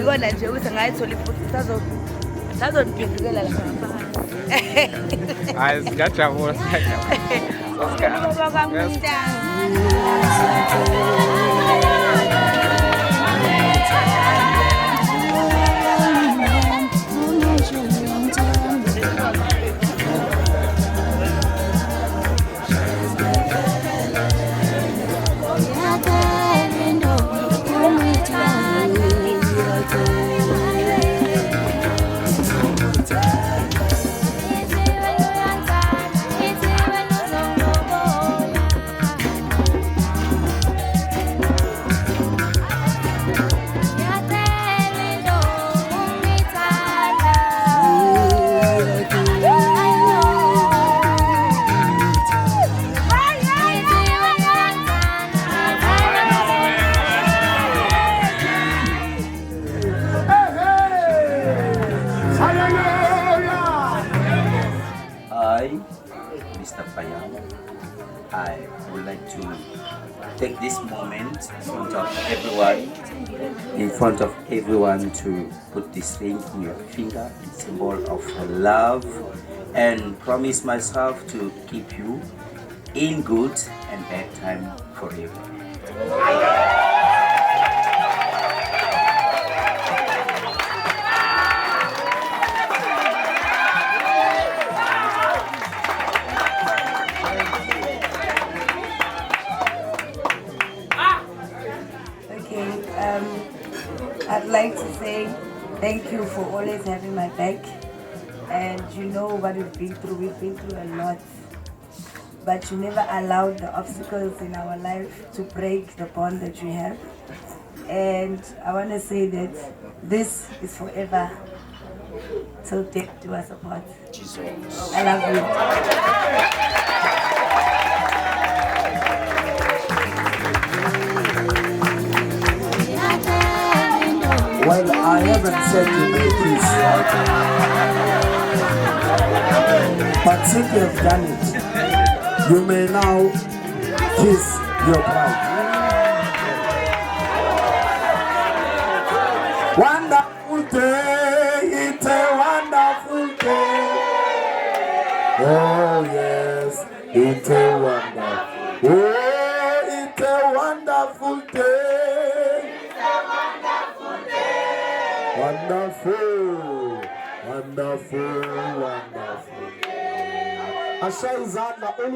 Ikona nje ukuthi ngayithola ifuthi sazoniphendukela la ngapha. Hayi singajabula. Mr. Payam, I would like to take this moment in front of everyone to put this ring in your finger, a symbol of love, and promise myself to keep you in good and bad time forever. I'd like to say thank you for always having my back, and you know what we've been through a lot, but you never allowed the obstacles in our life to break the bond that we have. And I want to say that this is forever, so death do us apart. I love you. Well, I haven't said you may kiss, but since you have done it, you may now kiss your bride. Wonderful day, it's a wonderful day. Oh yes, it's a wonderful. Oh, it's a wonderful day. Wonderful, wonderful, wonderful.